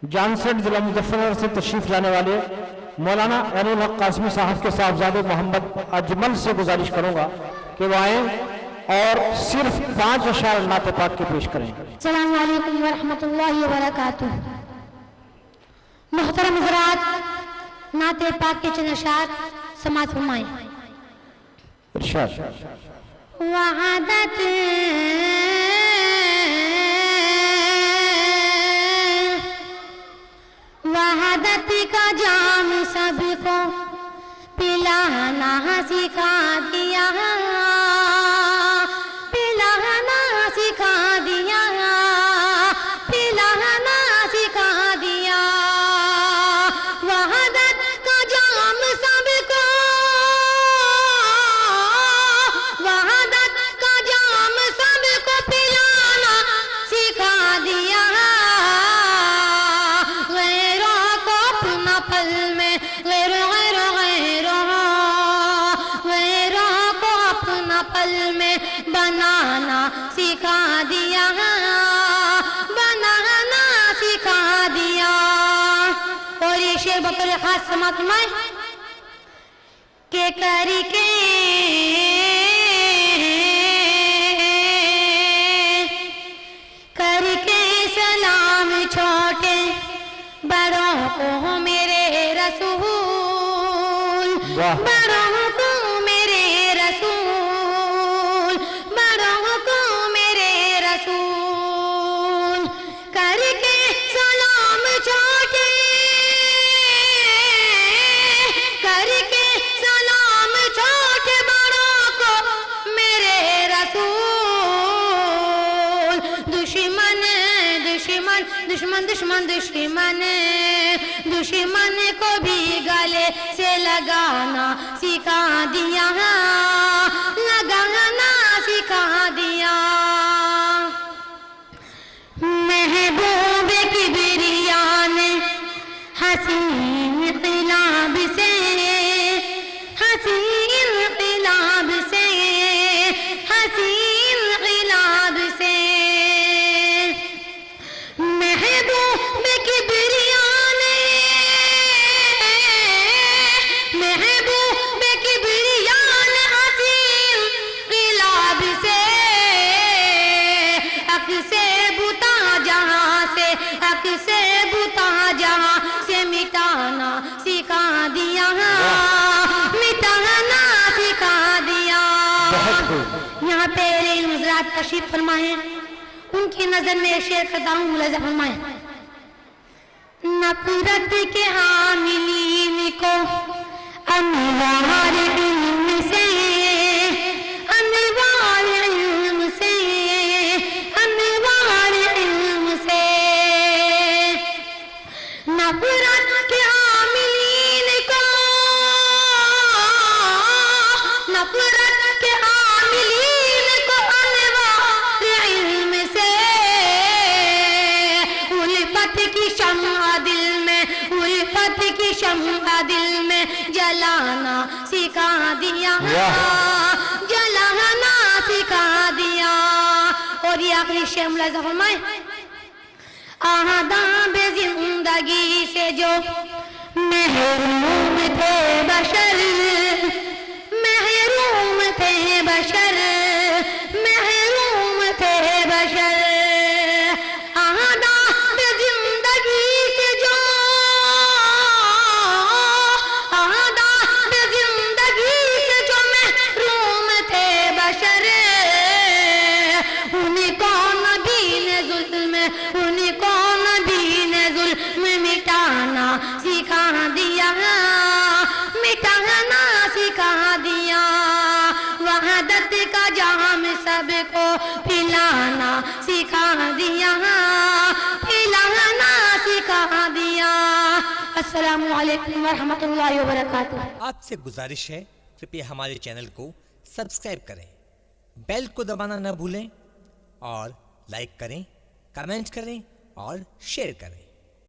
जानसेट जिला मुजफ्फरनगर से तशरीफ लाने वाले मौलाना एनुल हक कासमी साहब के साहबजादे मोहम्मद अजमल से गुजारिश करूंगा कि वो आए और सिर्फ 5 अशार नाते पाक के पेश करें। अस्सलामु अलैकुम व रहमतुल्लाहि व बरकातुहू। मुहतरम हज़रात, नाते पाक के चंद अशार समाअत फरमाएं। इरशाद। वहादत वहादत का जाम सबको पिलाना सिखा दिया, पिलाना सिखा दिया, पिलाना सिखा दिया। वहादत का जाम सबको, वहादत का जाम सबको पिलाना सिखा दिया। पल में गैरों गैरों गैरों गैरों को अपना पल में बनाना सिखा दिया, बनाना सिखा दिया। और ये शेर बतौर खास समाअत में के करके करके सलाम छोटे बड़ों को मेरे रसूल, बड़ों को मेरे रसूल, बड़ों को मेरे रसूल। करके सलाम छोटे, करके सलाम छोटे बड़ों को मेरे रसूल। दुश्मन दुश्मन दुश्मन दुश्मन दुश्मन दुश्मन को भी गले से लगाना सिखा दिया, लगाना सिखा दिया। महबूब किबरिया ने हसीन इनक़िलाब से, हसीन इनक़िलाब से, हसीन इनक़िलाब से। महबूब किबरिया ने, महबूब किबरिया ने हसीन इनक़िलाब से हक से बुता जहां से, हक से बुता जहां से मिटाना सिखा दिया, मिटाना सिखा दिया। यहाँ पे हज़रात तशरीफ फरमाए, उनकी नजर में शेर करता हूँ, मुलाज़ा फरमाए। नफरत के हामिलीन को अनवार इल्म से, अनवार इल्म से, अनवार इल्म से। नफरत के हामिलीन को, नफरत के हामिलीन को अनवार इल्म से। उल्फत की शम्अ दिल में, उल्फत की शम्अ दिल में जलाना सिखा दिया, जलाना सिखा दिया। और ये आखिरी शेर मुलाज़ा फरमाए। आदाब जिंदगी से जो महरूम थे बशर, महरूम थे बशर, महरूम थे बशर। आदाब जिंदगी से जो, आदाब जिंदगी से जो महरूम थे बशर। उनको नबी ने जुल्म, उनको नबी ने जुल्म मिटाना सिखा दिया, मिटाना सिखा दिया। वहादत का जाम सबको पिलाना सिखा दिया, पिलाना सिखा दिया। अस्सलामु अलैकुम व रहमतुल्लाहि व बरकातुहू। आपसे गुजारिश है, कृपया हमारे चैनल को सब्सक्राइब करें, बेल को दबाना न भूलें और लाइक करें, कमेंट करें और शेयर करें।